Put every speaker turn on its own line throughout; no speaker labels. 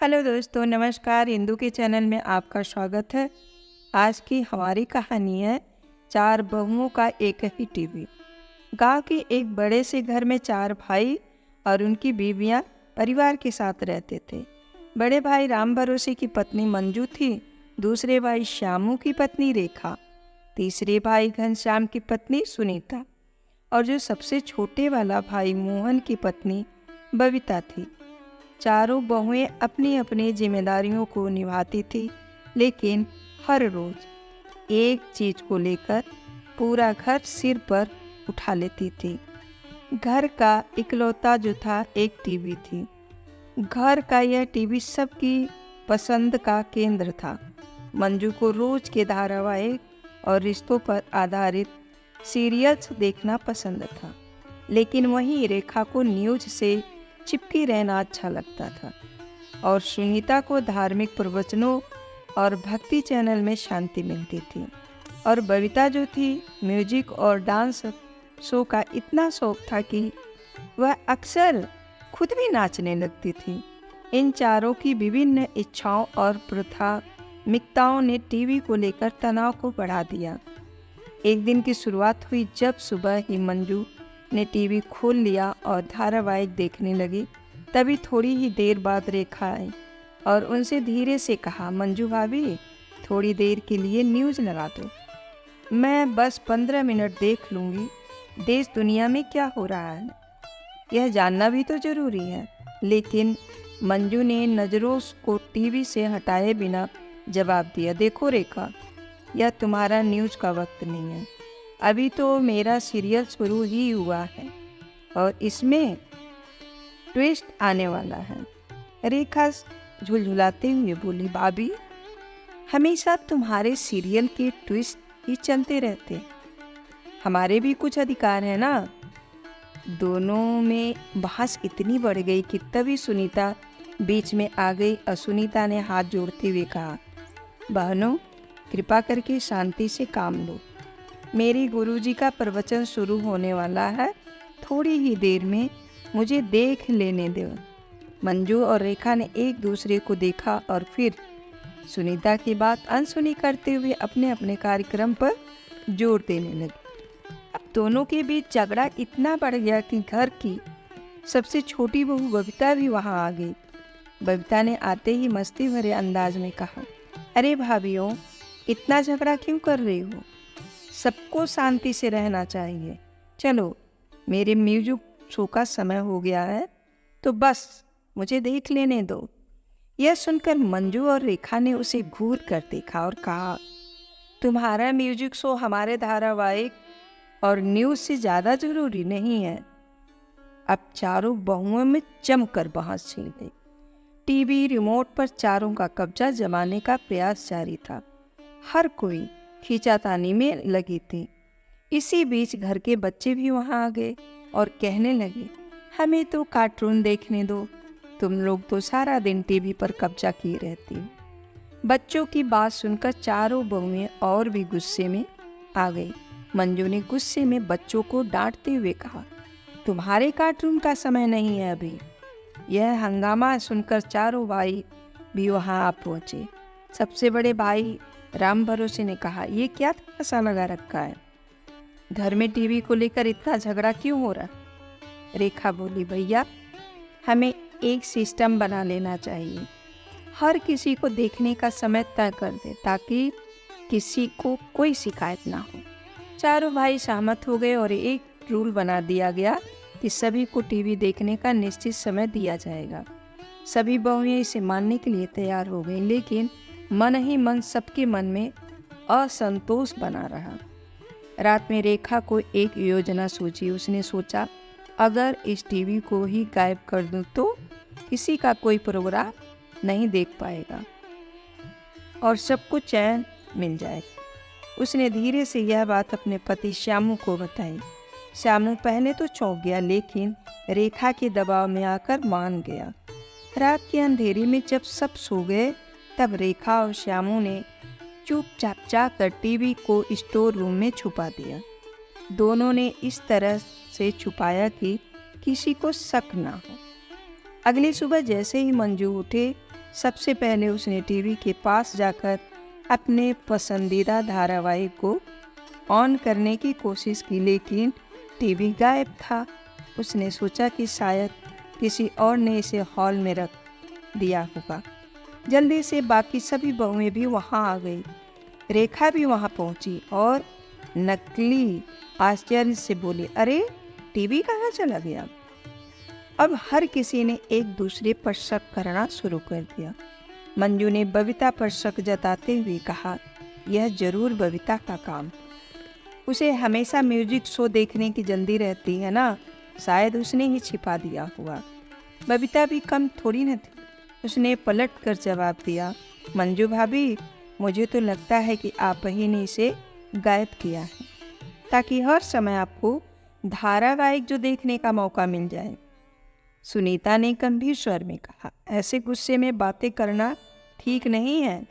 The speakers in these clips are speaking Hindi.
हेलो दोस्तों, नमस्कार। इंदू के चैनल में आपका स्वागत है। आज की हमारी कहानी है चार बहुओं का एक ही टीवी। गांव के एक बड़े से घर में चार भाई और उनकी बीवियां परिवार के साथ रहते थे। बड़े भाई राम भरोसे की पत्नी मंजू थी, दूसरे भाई श्यामू की पत्नी रेखा, तीसरे भाई घनश्याम की पत्नी सुनीता और जो सबसे छोटे वाला भाई मोहन की पत्नी बबीता थी। चारों बहुएं अपनी अपनी जिम्मेदारियों को निभाती थी, लेकिन हर रोज एक चीज को लेकर पूरा घर सिर पर उठा लेती थी। घर का इकलौता जो था एक टीवी थी। घर का यह टीवी सबकी पसंद का केंद्र था। मंजू को रोज के धारावाहिक और रिश्तों पर आधारित सीरियल्स देखना पसंद था, लेकिन वहीं रेखा को न्यूज से चिपकी रहना अच्छा लगता था और सुनीता को धार्मिक प्रवचनों और भक्ति चैनल में शांति मिलती थी। और बबीता जो थी, म्यूजिक और डांस शो का इतना शौक था कि वह अक्सर खुद भी नाचने लगती थी। इन चारों की विभिन्न इच्छाओं और प्राथमिकताओं ने टीवी को लेकर तनाव को बढ़ा दिया। एक दिन की शुरुआत हुई जब सुबह ही मंजू ने टीवी खोल लिया और धारावाहिक देखने लगी। तभी थोड़ी ही देर बाद रेखा आई और उनसे धीरे से कहा, मंजू भाभी, थोड़ी देर के लिए न्यूज़ लगा दो। मैं बस 15 मिनट देख लूँगी। देश दुनिया में क्या हो रहा है यह जानना भी तो ज़रूरी है। लेकिन मंजू ने नज़रों को टीवी से हटाए बिना जवाब दिया, देखो रेखा, यह तुम्हारा न्यूज़ का वक्त नहीं है। अभी तो मेरा सीरियल शुरू ही हुआ है और इसमें ट्विस्ट आने वाला है। रेखा झुलझुलाते हुए बोली, भाभी, हमेशा तुम्हारे सीरियल के ट्विस्ट ही चलते रहते, हमारे भी कुछ अधिकार है ना। दोनों में बहस इतनी बढ़ गई कि तभी सुनीता बीच में आ गई और सुनीता ने हाथ जोड़ते हुए कहा, बहनों, कृपा करके शांति से काम लो। मेरी गुरुजी का प्रवचन शुरू होने वाला है, थोड़ी ही देर में मुझे देख लेने दो। मंजू और रेखा ने एक दूसरे को देखा और फिर सुनीता की बात अनसुनी करते हुए अपने अपने कार्यक्रम पर जोर देने लगे। अब दोनों के बीच झगड़ा इतना बढ़ गया कि घर की सबसे छोटी बहू बबीता भी वहां आ गई। बबीता ने आते ही मस्ती भरे अंदाज में कहा, अरे भाभीओ, इतना झगड़ा क्यों कर रही हो? सबको शांति से रहना चाहिए। चलो, मेरे म्यूजिक शो का समय हो गया है, तो बस मुझे देख लेने दो। यह सुनकर मंजू और रेखा ने उसे घूर कर देखा और कहा, तुम्हारा म्यूजिक शो हमारे धारावाहिक और न्यूज़ से ज़्यादा जरूरी नहीं है। अब चारों बहुओं में जमकर बहस छिड़ गई। टीवी रिमोट पर चारों का कब्जा जमाने का प्रयास जारी था। हर कोई खींचातानी में लगी थी। इसी बीच घर के बच्चे भी वहां आ गए और कहने लगे, हमें तो कार्टून देखने दो, तुम लोग तो सारा दिन टीवी पर कब्जा किए रहती हो। बच्चों की बात सुनकर चारों बहुएं और भी गुस्से में आ गई। मंजू ने गुस्से में बच्चों को डांटते हुए कहा, तुम्हारे कार्टून का समय नहीं है अभी। यह हंगामा सुनकर चारों भाई भी वहां आ पहुंचे। सबसे बड़े भाई राम भरोसे ने कहा, ये क्या तमाशा लगा रखा है? घर में टीवी को लेकर इतना झगड़ा क्यों हो रहा? रेखा बोली, भैया, हमें एक सिस्टम बना लेना चाहिए। हर किसी को देखने का समय तय कर दे ताकि किसी को कोई शिकायत ना हो। चारों भाई सहमत हो गए और एक रूल बना दिया गया कि सभी को टीवी देखने का निश्चित समय दिया जाएगा। सभी बहुएं इसे मानने के लिए तैयार हो गई, लेकिन मन ही मन सबके मन में असंतोष बना रहा। रात में रेखा को एक योजना सूझी। उसने सोचा, अगर इस टीवी को ही गायब कर दूं तो किसी का कोई प्रोग्राम नहीं देख पाएगा और सबको चैन मिल जाएगा। उसने धीरे से यह बात अपने पति श्यामू को बताई। श्यामू पहले तो चौंक गया, लेकिन रेखा के दबाव में आकर मान गया। रात के अंधेरे में जब सब सो गए, तब रेखा और श्यामू ने चुपचाप जाकर टीवी को स्टोर रूम में छुपा दिया। दोनों ने इस तरह से छुपाया कि किसी को शक ना हो। अगली सुबह जैसे ही मंजू उठे, सबसे पहले उसने टीवी के पास जाकर अपने पसंदीदा धारावाहिक को ऑन करने की कोशिश की, लेकिन टीवी गायब था। उसने सोचा कि शायद किसी और ने इसे हॉल में रख दिया होगा। जल्दी से बाकी सभी बहुएं भी वहां आ गई। रेखा भी वहां पहुंची और नकली आश्चर्य से बोली, अरे टीवी कहाँ चला गया? अब हर किसी ने एक दूसरे पर शक करना शुरू कर दिया। मंजू ने बबीता पर शक जताते हुए कहा, यह जरूर बबीता का काम। उसे हमेशा म्यूजिक शो देखने की जल्दी रहती है ना, शायद उसने ही छिपा दिया हुआ। बबीता भी कम थोड़ी न थी। उसने पलट कर जवाब दिया, मंजू भाभी, मुझे तो लगता है कि आप ही ने इसे गायब किया है, ताकि हर समय आपको धारावाहिक जो देखने का मौका मिल जाए। सुनीता ने गंभीर स्वर में कहा, ऐसे गुस्से में बातें करना ठीक नहीं है।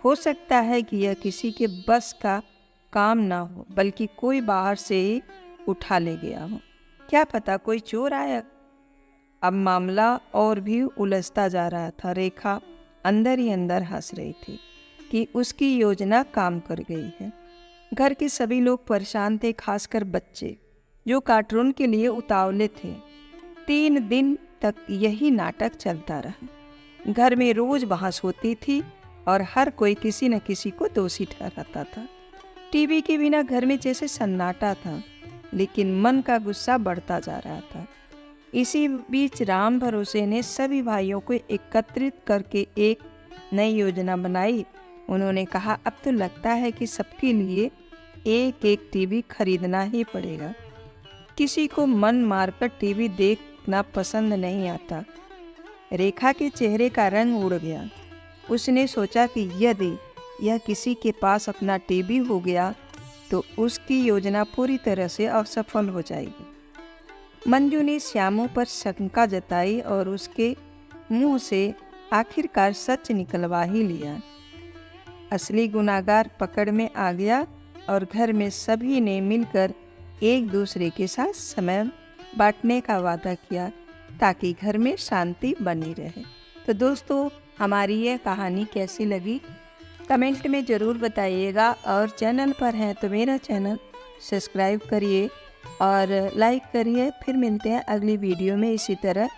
हो सकता है कि यह किसी के बस का काम ना हो, बल्कि कोई बाहर से ही उठा ले गया हो। क्या पता कोई चोर आया। अब मामला और भी उलझता जा रहा था। रेखा अंदर ही अंदर हंस रही थी कि उसकी योजना काम कर गई है। घर के सभी लोग परेशान थे, खासकर बच्चे जो कार्टून के लिए उतावले थे। 3 दिन तक यही नाटक चलता रहा। घर में रोज बहस होती थी और हर कोई किसी न किसी को दोषी ठहराता था। टीवी के बिना घर में जैसे सन्नाटा था, लेकिन मन का गुस्सा बढ़ता जा रहा था। इसी बीच राम भरोसे ने सभी भाइयों को एकत्रित करके एक नई योजना बनाई। उन्होंने कहा, अब तो लगता है कि सबके लिए एक एक टीवी खरीदना ही पड़ेगा। किसी को मन मारकर टीवी देखना पसंद नहीं आता। रेखा के चेहरे का रंग उड़ गया। उसने सोचा कि यदि यह किसी के पास अपना टीवी हो गया तो उसकी योजना पूरी तरह से असफल हो जाएगी। मंजू ने श्यामू पर शंका जताई और उसके मुंह से आखिरकार सच निकलवा ही लिया। असली गुनाहगार पकड़ में आ गया और घर में सभी ने मिलकर एक दूसरे के साथ समय बांटने का वादा किया, ताकि घर में शांति बनी रहे। तो दोस्तों, हमारी यह कहानी कैसी लगी कमेंट में ज़रूर बताइएगा, और चैनल पर हैं तो मेरा चैनल सब्सक्राइब करिए और लाइक करिए। फिर मिलते हैं अगली वीडियो में इसी तरह